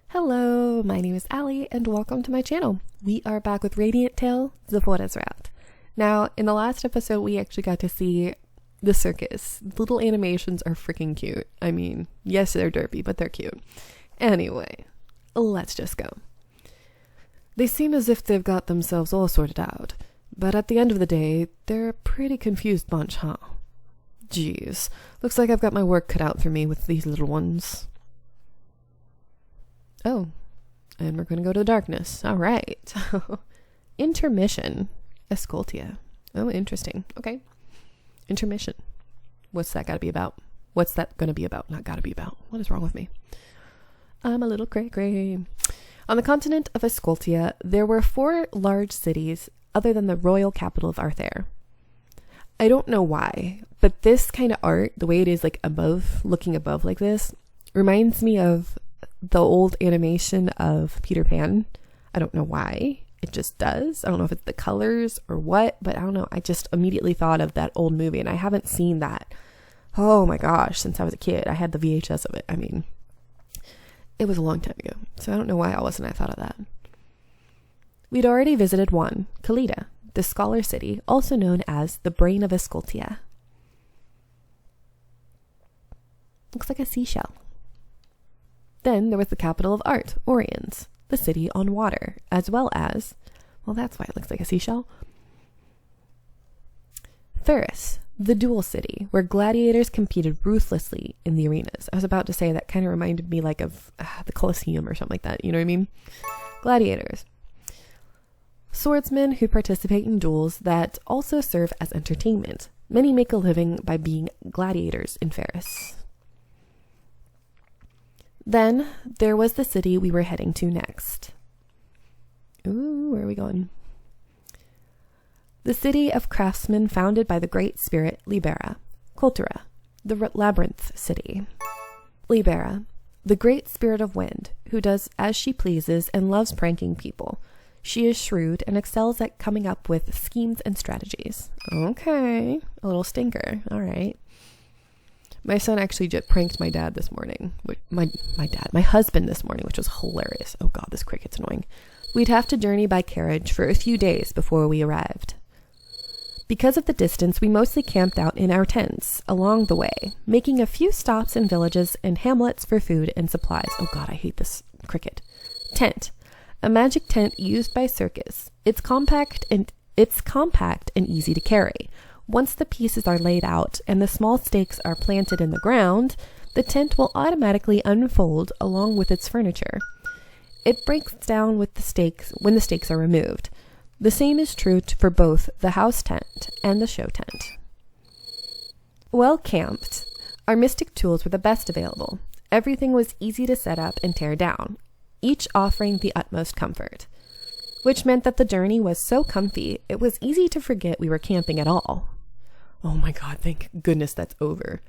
Hello, my name is Ali, and welcome to my channel. We are back with Radiant Tale, Zafora's Route. Now, in the last episode, we actually got to see the circus. Little animations are freaking cute. I mean, yes, they're derpy, but they're cute. Anyway, let's just go. They seem as if they've got themselves all sorted out, but at the end of the day, they're a pretty confused bunch, huh? Jeez, looks like I've got my work cut out for me with these little ones. Oh, and we're going to go to the darkness. All right. Intermission. Escoltia. Oh, interesting. Okay. Intermission. What's that got to be about? What's that going to be about? Not got to be about. What is wrong with me? I'm a little cray-cray. On the continent of Escoltia, there were 4 large cities other than the royal capital of Arthair. I don't know why, but this kind of art, the way it is like above, looking above like this, reminds me of the old animation of Peter Pan. I don't know why. It just does. I don't know if it's the colors or what, but I don't know. I just immediately thought of that old movie, and I haven't seen that, oh my gosh, since I was a kid. I had the VHS of it. I mean, it was a long time ago, so I don't know why I thought of that. We'd already visited one, Kalida, the scholar city, also known as the Brain of Escoltia. Looks like a seashell. Then there was the capital of art, Oriens, the city on water, as well as, well, that's why it looks like a seashell, Ferris, the duel city, where gladiators competed ruthlessly in the arenas. I was about to say that kind of reminded me like of the Colosseum or something like that, you know what I mean? Gladiators. Swordsmen who participate in duels that also serve as entertainment. Many make a living by being gladiators in Ferris. Then there was the city we were heading to next. Ooh, where are we going? The city of craftsmen founded by the great spirit Libera, Cultura, the labyrinth city. Libera, the great spirit of wind, who does as she pleases and loves pranking people. She is shrewd and excels at coming up with schemes and strategies. Okay, a little stinker. All right. My son actually just pranked my dad this morning. My husband this morning, which was hilarious. Oh God, this cricket's annoying. We'd have to journey by carriage for a few days before we arrived. Because of the distance, we mostly camped out in our tents along the way, making a few stops in villages and hamlets for food and supplies. Oh God, I hate this cricket. Tent. A magic tent used by circus. It's compact and easy to carry. Once the pieces are laid out and the small stakes are planted in the ground, the tent will automatically unfold along with its furniture. It breaks down with the stakes when the stakes are removed. The same is true for both the house tent and the show tent. Well camped, our mystic tools were the best available. Everything was easy to set up and tear down, each offering the utmost comfort, which meant that the journey was so comfy, it was easy to forget we were camping at all. Oh my God, thank goodness that's over.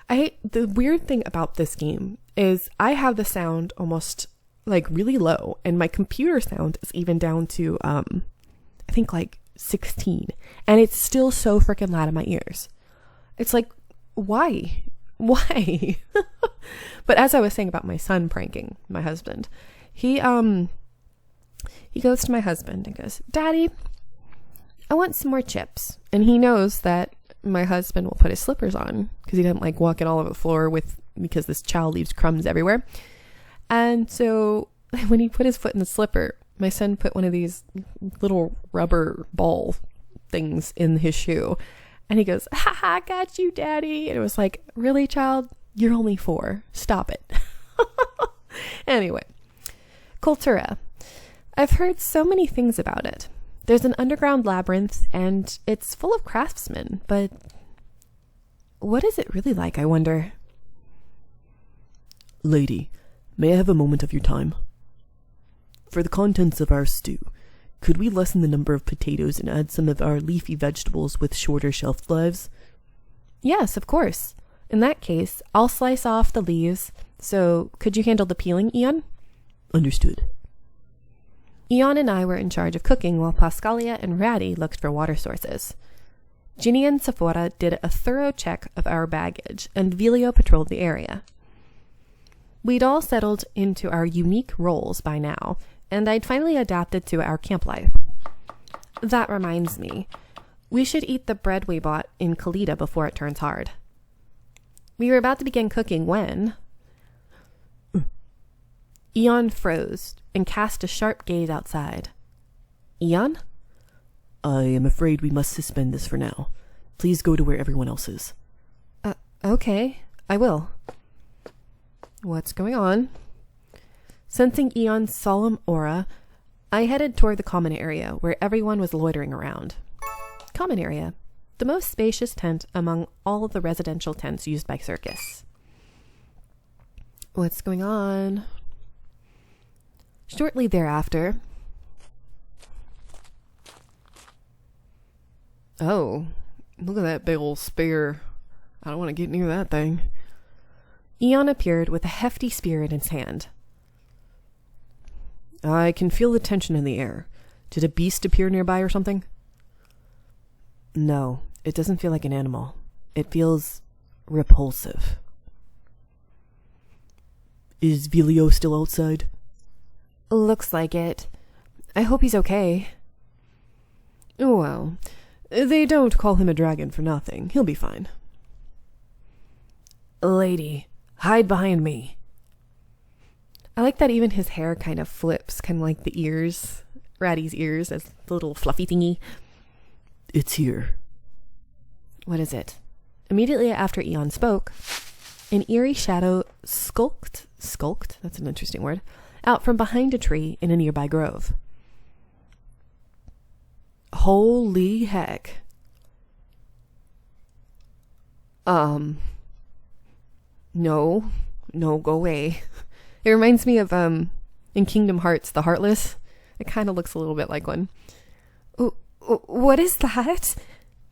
The weird thing about this game is I have the sound almost like really low, and my computer sound is even down to, I think like 16, and it's still so freaking loud in my ears. It's like, why? Why? But as I was saying about my son pranking my husband, he goes to my husband and goes, "Daddy, I want some more chips." And he knows that my husband will put his slippers on because he doesn't like walking all over the floor because this child leaves crumbs everywhere. And so when he put his foot in the slipper, my son put one of these little rubber ball things in his shoe. And he goes, "Ha ha, got you, Daddy." And it was like, really, child? You're only 4. Stop it. Anyway, Cultura. I've heard so many things about it. There's an underground labyrinth, and it's full of craftsmen, but what is it really like, I wonder? Lady, may I have a moment of your time? For the contents of our stew, could we lessen the number of potatoes and add some of our leafy vegetables with shorter shelf lives? Yes, of course. In that case, I'll slice off the leaves, so could you handle the peeling, Eon? Understood. Eon and I were in charge of cooking while Pascalia and Ratty looked for water sources. Ginny and Zafora did a thorough check of our baggage, and Vilio patrolled the area. We'd all settled into our unique roles by now, and I'd finally adapted to our camp life. That reminds me, we should eat the bread we bought in Kalita before it turns hard. We were about to begin cooking when Eon froze and cast a sharp gaze outside. Eon? I am afraid we must suspend this for now. Please go to where everyone else is. Okay, I will. What's going on? Sensing Eon's solemn aura, I headed toward the common area where everyone was loitering around. Common area, the most spacious tent among all of the residential tents used by Circus. What's going on? Shortly thereafter... Oh, look at that big old spear. I don't want to get near that thing. Eon appeared with a hefty spear in his hand. I can feel the tension in the air. Did a beast appear nearby or something? No, it doesn't feel like an animal. It feels repulsive. Is Vilio still outside? Looks like it. I hope he's okay. Well, they don't call him a dragon for nothing. He'll be fine. Lady, hide behind me. I like that even his hair kind of flips, kind of like the ears, Ratty's ears, as the little fluffy thingy. It's here. What is it? Immediately after Eon spoke, an eerie shadow skulked, that's an interesting word, out from behind a tree in a nearby grove. Holy heck. No, go away. It reminds me of, in Kingdom Hearts, the Heartless. It kind of looks a little bit like one. What is that?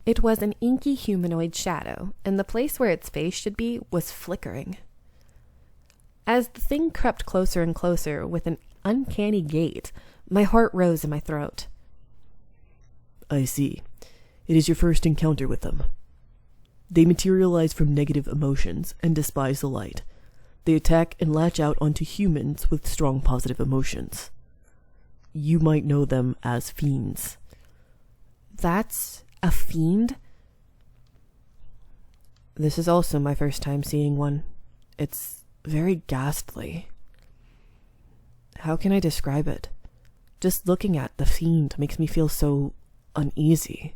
It was an inky humanoid shadow, and the place where its face should be was flickering. As the thing crept closer and closer with an uncanny gait, my heart rose in my throat. I see. It is your first encounter with them. They materialize from negative emotions and despise the light. They attack and latch out onto humans with strong positive emotions. You might know them as fiends. That's a fiend? This is also my first time seeing one. It's very ghastly. How can I describe it? Just looking at the fiend makes me feel so uneasy.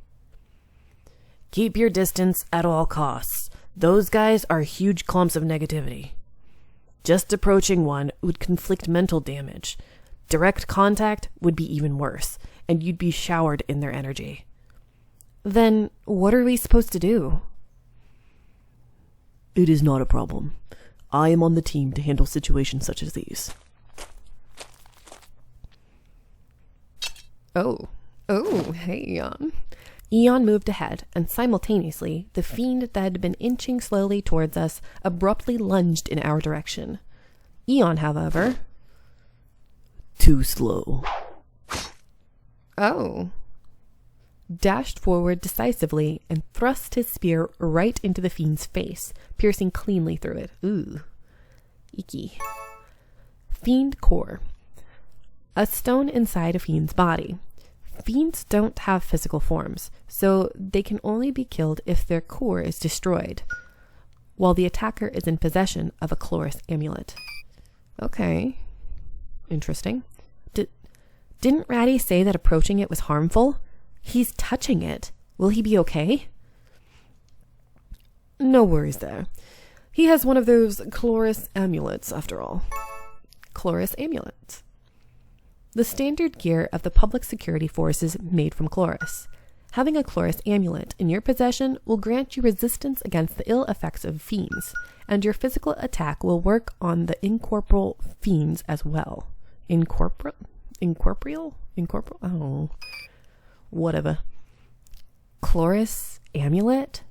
Keep your distance at all costs. Those guys are huge clumps of negativity. Just approaching one would conflict mental damage. Direct contact would be even worse, and you'd be showered in their energy. Then what are we supposed to do? It is not a problem. I am on the team to handle situations such as these. Oh, hey, Eon. Eon moved ahead, and simultaneously, the fiend that had been inching slowly towards us abruptly lunged in our direction. Eon, however... Too slow. Oh. Dashed forward decisively and thrust his spear right into the fiend's face, piercing cleanly through it. Ooh. Icky. Fiend core. A stone inside a fiend's body. Fiends don't have physical forms, so they can only be killed if their core is destroyed, while the attacker is in possession of a Chloris amulet. Okay. Interesting. Didn't Ratty say that approaching it was harmful? He's touching it. Will he be okay? No worries there. He has one of those Chloris amulets, after all. Chloris amulets. The standard gear of the public security forces made from Chloris. Having a Chloris amulet in your possession will grant you resistance against the ill effects of fiends, and your physical attack will work on the incorporeal fiends as well. Incorporeal? Oh, whatever. Chloris amulet?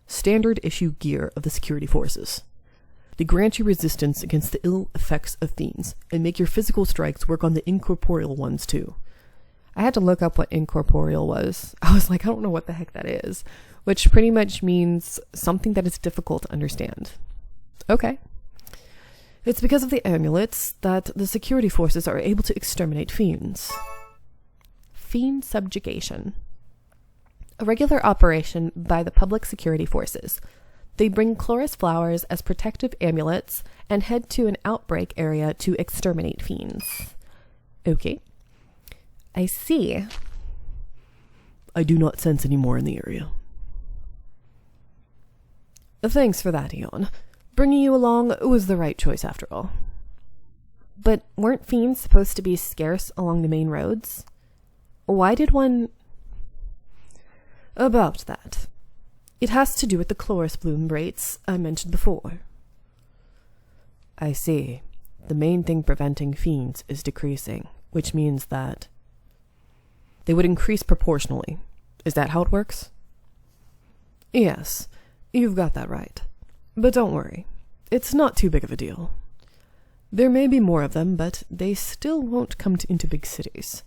Standard issue gear of the security forces. They grant you resistance against the ill effects of fiends, and make your physical strikes work on the incorporeal ones too. I had to look up what incorporeal was. I was like, I don't know what the heck that is, which pretty much means something that is difficult to understand. Okay. It's because of the amulets that the security forces are able to exterminate fiends. Fiend subjugation. A regular operation by the public security forces. They bring chloris flowers as protective amulets and head to an outbreak area to exterminate fiends. Okay. I see. I do not sense any more in the area. Thanks for that, Eon. Bringing you along was the right choice after all. But weren't fiends supposed to be scarce along the main roads? Why did one... About that. It has to do with the chloris bloom rates I mentioned before. I see. The main thing preventing fiends is decreasing, which means that they would increase proportionally. Is that how it works? Yes, you've got that right. But don't worry, it's not too big of a deal. There may be more of them, but they still won't come into big cities.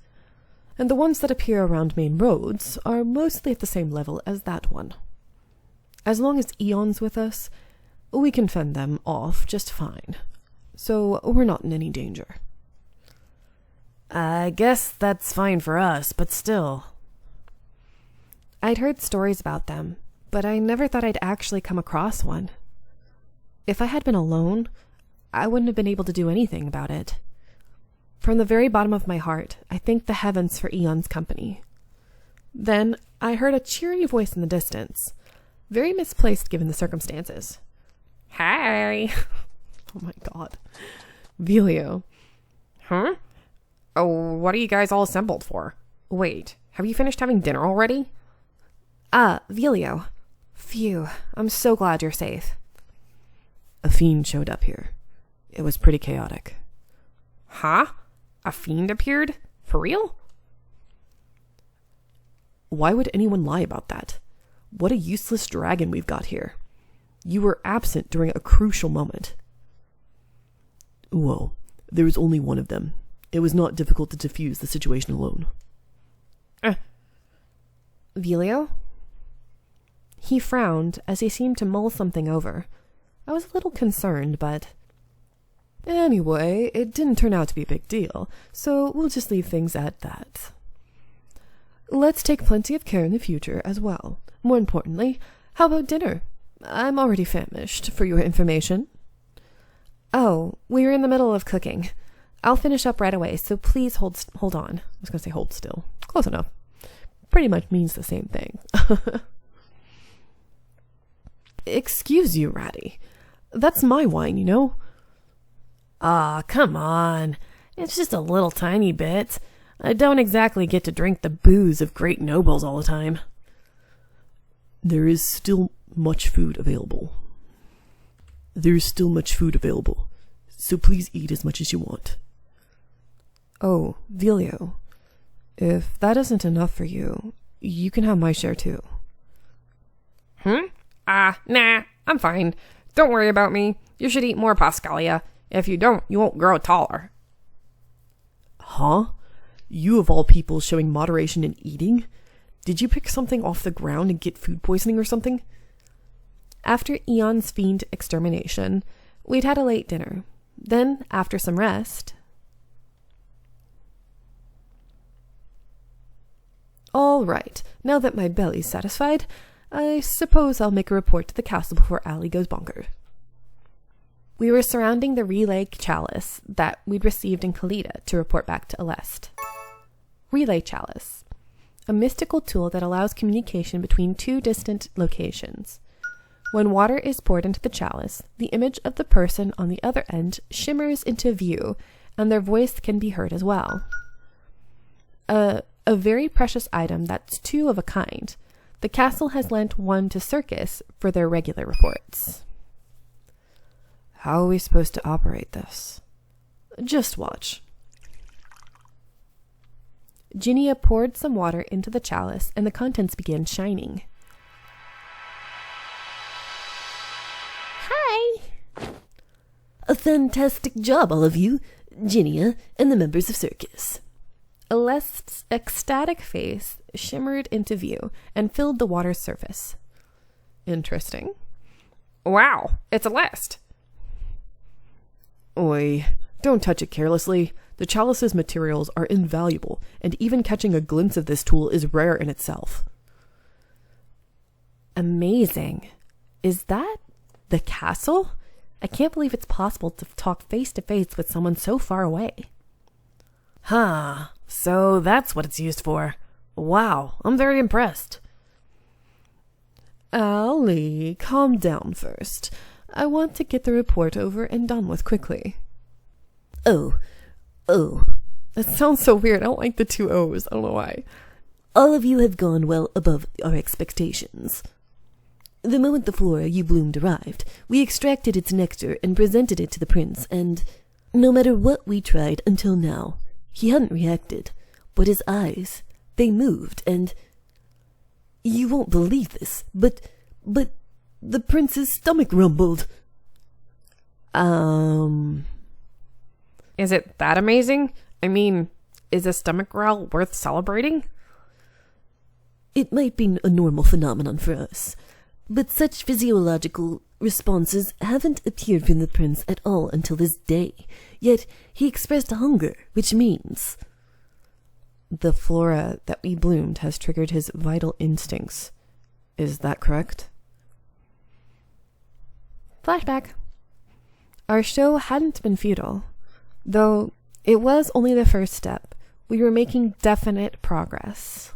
And the ones that appear around main roads are mostly at the same level as that one. As long as Eon's with us, we can fend them off just fine. So we're not in any danger. I guess that's fine for us, but still. I'd heard stories about them, but I never thought I'd actually come across one. If I had been alone, I wouldn't have been able to do anything about it. From the very bottom of my heart, I thank the heavens for Eon's company. Then I heard a cheery voice in the distance. Very misplaced given the circumstances. Hi! Oh my god. Velio. Huh? Oh, what are you guys all assembled for? Wait, have you finished having dinner already? Velio. Phew, I'm so glad you're safe. A fiend showed up here. It was pretty chaotic. Huh? A fiend appeared? For real? Why would anyone lie about that? What a useless dragon we've got here. You were absent during a crucial moment. Well, there was only one of them. It was not difficult to defuse the situation alone. Velio? He frowned as he seemed to mull something over. I was a little concerned, but... Anyway, it didn't turn out to be a big deal, so we'll just leave things at that. Let's take plenty of care in the future as well. More importantly, how about dinner? I'm already famished, for your information. Oh, we were in the middle of cooking. I'll finish up right away, so please hold on. I was going to say hold still. Close enough. Pretty much means the same thing. Excuse you, Ratty. That's my wine, you know. Ah, come on. It's just a little tiny bit. I don't exactly get to drink the booze of great nobles all the time. There is still much food available. So please eat as much as you want. Oh, Velio, if that isn't enough for you, you can have my share too. Nah, I'm fine. Don't worry about me. You should eat more, Pascalia. If you don't, you won't grow taller. Huh? You of all people showing moderation in eating? Did you pick something off the ground and get food poisoning or something? After Eon's fiend extermination, we'd had a late dinner. Then, after some rest... All right, now that my belly's satisfied, I suppose I'll make a report to the castle before Allie goes bonkers. We were surrounding the relay chalice that we'd received in Kalita to report back to Aleste. Relay chalice. A mystical tool that allows communication between two distant locations. When water is poured into the chalice, the image of the person on the other end shimmers into view, and their voice can be heard as well. A very precious item that's two of a kind. The castle has lent one to Circus for their regular reports. How are we supposed to operate this? Just watch. Ginia poured some water into the chalice and the contents began shining. Hi! A fantastic job, all of you, Ginia and the members of Circus. Aleste's ecstatic face shimmered into view and filled the water's surface. Interesting. Wow, it's Aleste. Oi, don't touch it carelessly. The chalice's materials are invaluable, and even catching a glimpse of this tool is rare in itself. Amazing. Is that the castle? I can't believe it's possible to talk face to face with someone so far away. Huh, so that's what it's used for. Wow, I'm very impressed. Ali, calm down first. I want to get the report over and done with quickly. Oh. That sounds so weird. I don't like the two O's. I don't know why. All of you have gone well above our expectations. The moment the flora you bloomed arrived, we extracted its nectar and presented it to the prince, and no matter what we tried until now, he hadn't reacted. But his eyes, they moved, and you won't believe this, but the prince's stomach rumbled. Is it that amazing? I mean, is a stomach growl worth celebrating? It might be a normal phenomenon for us, but such physiological responses haven't appeared from the prince at all until this day. Yet he expressed hunger, which means The flora that we bloomed has triggered his vital instincts. Is that correct? Flashback. Our show hadn't been futile. Though it was only the first step, we were making definite progress.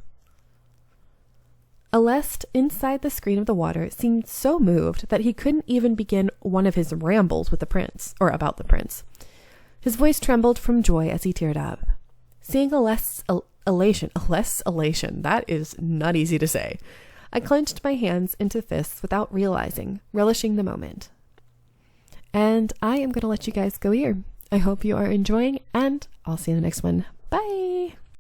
Aleste, inside the screen of the water, seemed so moved that he couldn't even begin one of his rambles with the prince, or about the prince. His voice trembled from joy as he teared up. Seeing Aleste's elation, that is not easy to say. I clenched my hands into fists without realizing, relishing the moment. And I am going to let you guys go here. I hope you are enjoying, and I'll see you in the next one. Bye!